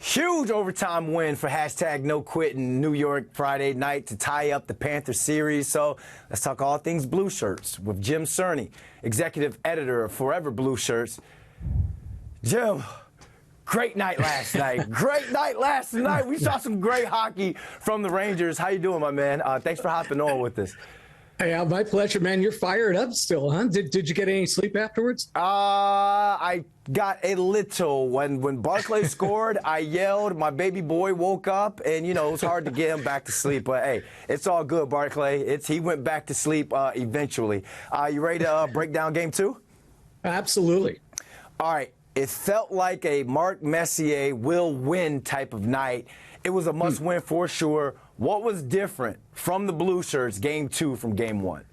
Huge overtime win for hashtag no quitting New York Friday night to tie up the Panthers series. So let's talk all things Blue Shirts with Jim Cerny, executive editor of Forever Blue Shirts. Jim, great night last night. Great night last night. We saw some great hockey from the Rangers. How you doing, my man? Thanks for hopping on with us. Yeah, my pleasure, man. You're fired up still, huh? Did you get any sleep afterwards? I got a little. When Barclay scored, I yelled. My baby boy woke up, and, it was hard to get him back to sleep. But, hey, it's all good, Barclay. He went back to sleep eventually. You ready to break down Game 2? Absolutely. All right. It felt like a Mark Messier will win type of night. It was a must-win for sure. What was different from the Blue Shirts Game 2 from Game 1?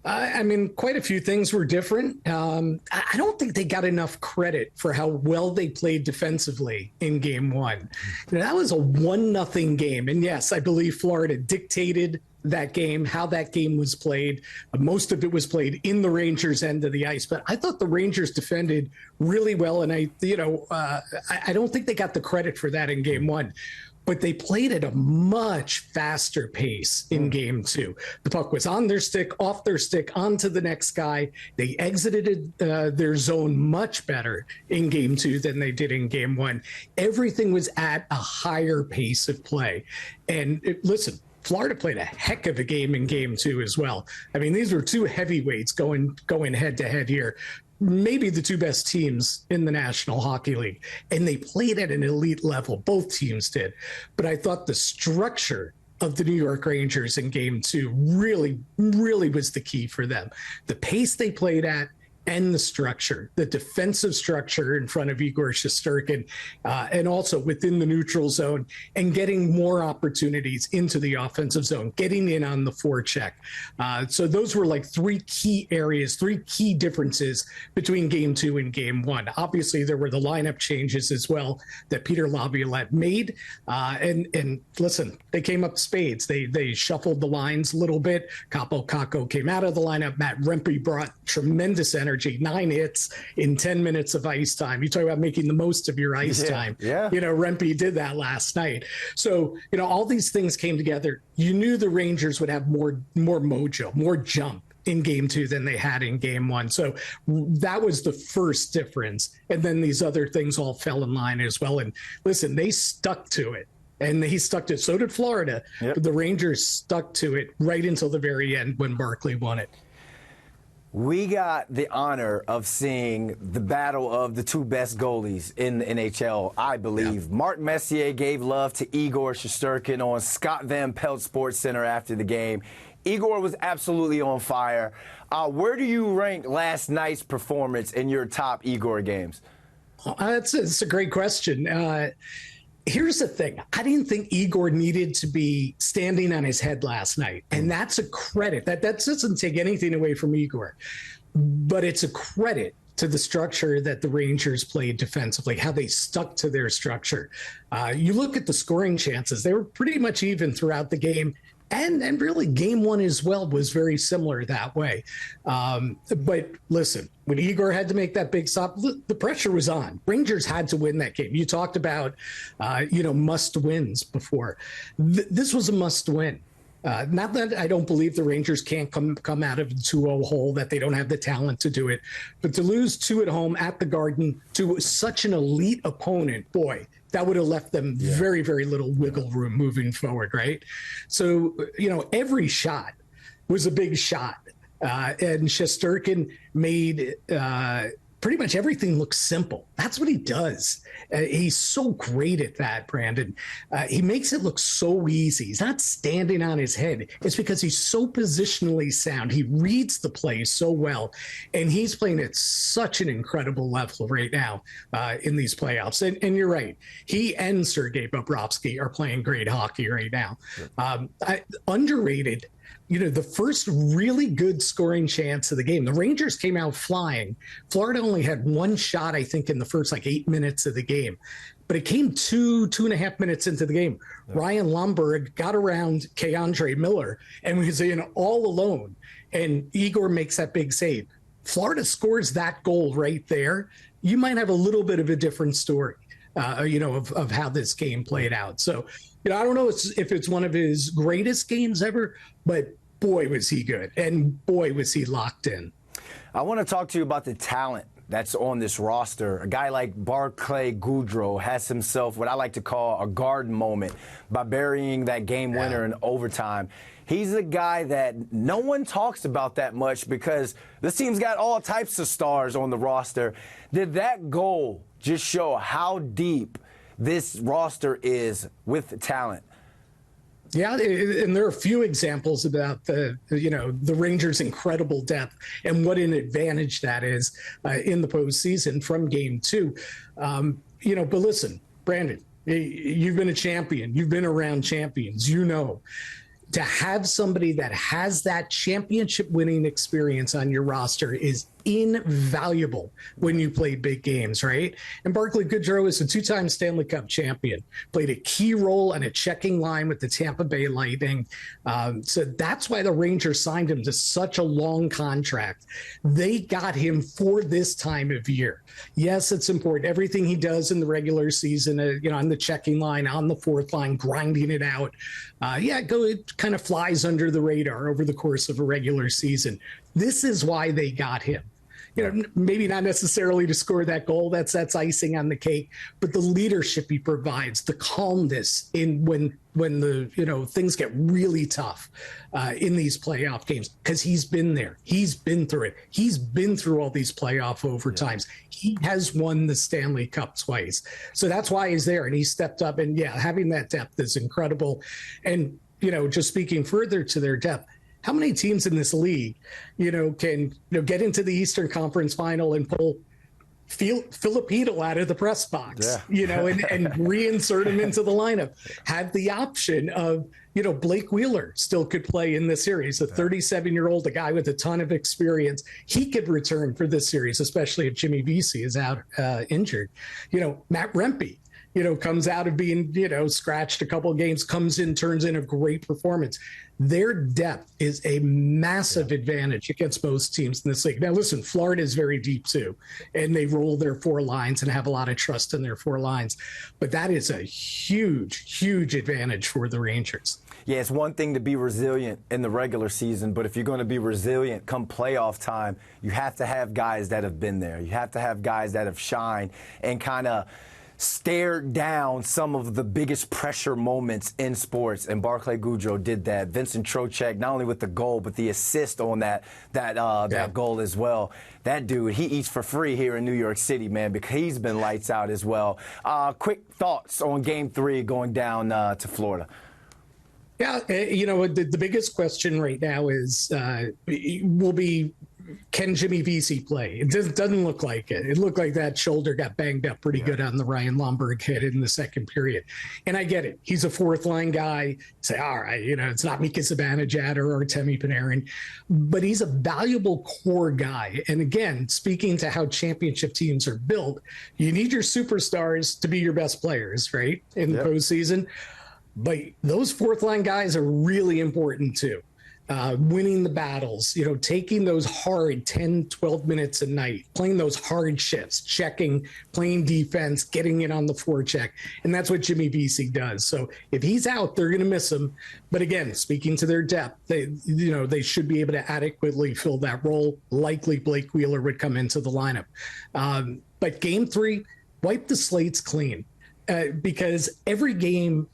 I mean, quite a few things were different. I don't think they got enough credit for how well they played defensively in Game 1. That was a 1-0 game. And yes, I believe Florida dictated that game, how that game was played. Most of it was played in the Rangers' end of the ice. But I thought the Rangers defended really well. And I don't think they got the credit for that in Game 1. But they played at a much faster pace in Game 2. The puck was on their stick, off their stick, onto the next guy. They exited their zone much better in Game 2 than they did in Game 1. Everything was at a higher pace of play. And listen, Florida played a heck of a game in Game 2 as well. I mean, these were two heavyweights going head-to-head here. Maybe the two best teams in the National Hockey League. And they played at an elite level. Both teams did. But I thought the structure of the New York Rangers in Game 2 really, really was the key for them. The pace they played at and the structure, the defensive structure in front of Igor Shesterkin, and also within the neutral zone, and getting more opportunities into the offensive zone, getting in on the forecheck. So those were like three key areas, three key differences between Game 2 and Game 1. Obviously, there were the lineup changes as well that Peter Laviolette made. And listen, they came up spades. They shuffled the lines a little bit. Capo Caco came out of the lineup. Matt Rempe brought tremendous energy. 9 hits in 10 minutes of ice time. You talk about making the most of your ice time. Yeah. Rempe did that last night. So, all these things came together. You knew the Rangers would have more mojo, more jump in Game 2 than they had in Game 1. So that was the first difference. And then these other things all fell in line as well. And listen, they stuck to it. And he stuck to it. So did Florida. Yep. But the Rangers stuck to it right until the very end when Barclay won it. We got the honor of seeing the battle of the two best goalies in the NHL, I believe. Yeah. Mark Messier gave love to Igor Shesterkin on Scott Van Pelt Sports Center after the game. Igor was absolutely on fire. Where do you rank last night's performance in your top Igor games? It's a great question. Here's the thing. I didn't think Igor needed to be standing on his head last night. And that's a credit. That doesn't take anything away from Igor. But it's a credit to the structure that the Rangers played defensively, how they stuck to their structure. You look at the scoring chances. They were pretty much even throughout the game. And really, Game 1 as well was very similar that way. But listen, when Igor had to make that big stop, the pressure was on. Rangers had to win that game. You talked about, must wins before. This was a must win. Not that I don't believe the Rangers can't come out of a 2-0 hole, that they don't have the talent to do it. But to lose 2 at home at the Garden to such an elite opponent, boy, that would have left them very, very little wiggle room moving forward, right? So, every shot was a big shot. And Shesterkin made pretty much everything look simple. That's what he does. He's so great at that, Brandon. He makes it look so easy. He's not standing on his head. It's because he's so positionally sound. He reads the play so well, and he's playing at such an incredible level right now in these playoffs. And you're right. He and Sergei Bobrovsky are playing great hockey right now. Underrated. The first really good scoring chance of the game. The Rangers came out flying. Florida only had one shot, I think, in the first 8 minutes of the game. But it came 2.5 minutes into the game. Ryan Lomberg got around Keandre Miller and was in all alone. And Igor makes that big save. Florida scores that goal right there. You might have a little bit of a different story. of how this game played out. So, I don't know if it's one of his greatest games ever, but boy, was he good. And boy, was he locked in. I want to talk to you about the talent that's on this roster. A guy like Barclay Goodrow has himself what I like to call a garden moment by burying that game winner in overtime. He's a guy that no one talks about that much because this team's got all types of stars on the roster. Did that goal just show how deep this roster is with talent? Yeah, and there are a few examples about the Rangers' incredible depth and what an advantage that is in the postseason from Game 2. But listen, Brandon, you've been a champion. You've been around champions. To have somebody that has that championship winning experience on your roster is invaluable when you play big games, right? And Barclay Goodrow is a two-time Stanley Cup champion, played a key role on a checking line with the Tampa Bay Lightning. So that's why the Rangers signed him to such a long contract. They got him for this time of year. Yes, it's important. Everything he does in the regular season, on the checking line, on the fourth line, grinding it out. It kind of flies under the radar over the course of a regular season. This is why they got him. Maybe not necessarily to score that goal. That's icing on the cake, but the leadership he provides, the calmness in when the things get really tough in these playoff games, because he's been there. He's been through it. He's been through all these playoff overtimes. He has won the Stanley Cup twice. So that's why he's there, and he stepped up. And having that depth is incredible. And, just speaking further to their depth, how many teams in this league, can get into the Eastern Conference Final and pull Filipino out of the press box, and reinsert him into the lineup? Have the option of, Blake Wheeler still could play in this series, a 37-year-old, a guy with a ton of experience. He could return for this series, especially if Jimmy Vesey is out injured. Matt Rempe, comes out of being, scratched a couple of games, comes in, turns in a great performance. Their depth is a massive advantage against most teams in this league. Now, listen, Florida is very deep too, and they roll their four lines and have a lot of trust in their four lines. But that is a huge, huge advantage for the Rangers. Yeah, it's one thing to be resilient in the regular season, but if you're going to be resilient come playoff time, you have to have guys that have been there. You have to have guys that have shined and kind of stared down some of the biggest pressure moments in sports, and Barclay Goodrow did that. Vincent Trocheck, not only with the goal, but the assist on that goal as well. That dude, he eats for free here in New York City, man, because he's been lights out as well. Quick thoughts on Game 3 going down to Florida. Yeah, the biggest question right now is can Jimmy Vesey play? It doesn't look like it. It looked like that shoulder got banged up pretty good on the Ryan Lomberg hit in the second period. And I get it. He's a fourth line guy. Say, all right, it's not Mika Zibanejad or Artemi Panarin, but he's a valuable core guy. And again, speaking to how championship teams are built, you need your superstars to be your best players, right, in the postseason. But those fourth line guys are really important too. Winning the battles, taking those hard 10, 12 minutes a night, playing those hard shifts, checking, playing defense, getting it on the forecheck. And that's what Jimmy Vesey does. So if he's out, they're going to miss him. But again, speaking to their depth, they should be able to adequately fill that role. Likely Blake Wheeler would come into the lineup. But Game 3, wipe the slates clean because every game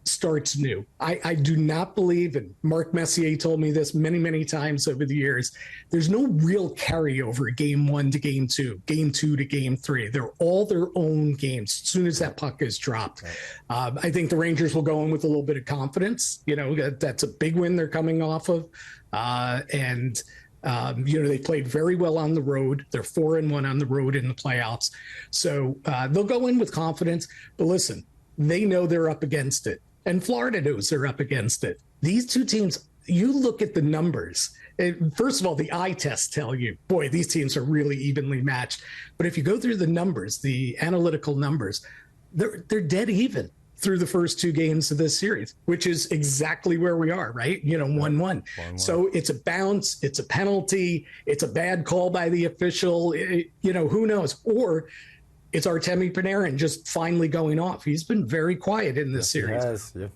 starts new. I do not believe, and Mark Messier told me this many, many times over the years, there's no real carryover Game 1 to Game 2, Game 2 to Game 3. They're all their own games as soon as that puck is dropped. Right. I think the Rangers will go in with a little bit of confidence. That's a big win they're coming off of. They played very well on the road. They're 4-1 on the road in the playoffs. So they'll go in with confidence. But listen, they know they're up against it. And Florida knows they're up against it. These two teams, you look at the numbers. First of all, the eye tests tell you, boy, these teams are really evenly matched. But if you go through the numbers, the analytical numbers, they're dead even through the first two games of this series, which is exactly where we are, right? 1-1. So it's a bounce, it's a penalty, it's a bad call by the official, who knows? Or it's Artemi Panarin just finally going off. He's been very quiet in this series. Yes, yeah.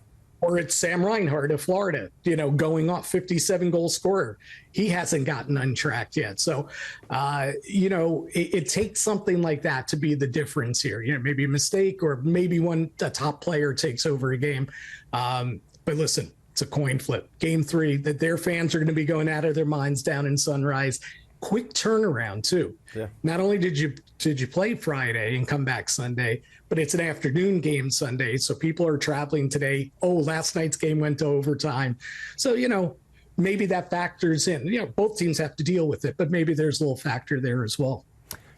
Or it's Sam Reinhart of Florida, going off, 57-goal scorer. He hasn't gotten untracked yet. So, it takes something like that to be the difference here. Maybe a mistake, or maybe a top player takes over a game. But listen, it's a coin flip. Game 3, that their fans are going to be going out of their minds down in Sunrise. Quick turnaround too. Yeah. Not only did you play Friday and come back Sunday, but it's an afternoon game Sunday. So people are traveling today. Oh, last night's game went to overtime. So, maybe that factors in. Both teams have to deal with it, but maybe there's a little factor there as well.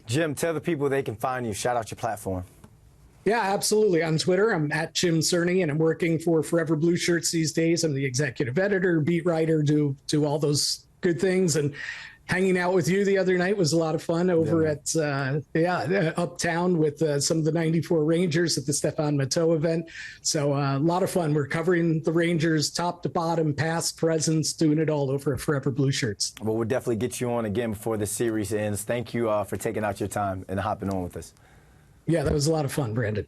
Jim, tell the people they can find you. Shout out your platform. Yeah, absolutely. On Twitter, I'm at Jim Cerny, and I'm working for Forever Blue Shirts these days. I'm the executive editor, beat writer, do all those good things. And hanging out with you the other night was a lot of fun over at Uptown with some of the 94 Rangers at the Stefan Matteau event. So a lot of fun. We're covering the Rangers top to bottom, past, present, doing it all over at Forever Blue Shirts. Well, we'll definitely get you on again before the series ends. Thank you for taking out your time and hopping on with us. Yeah, that was a lot of fun, Brandon.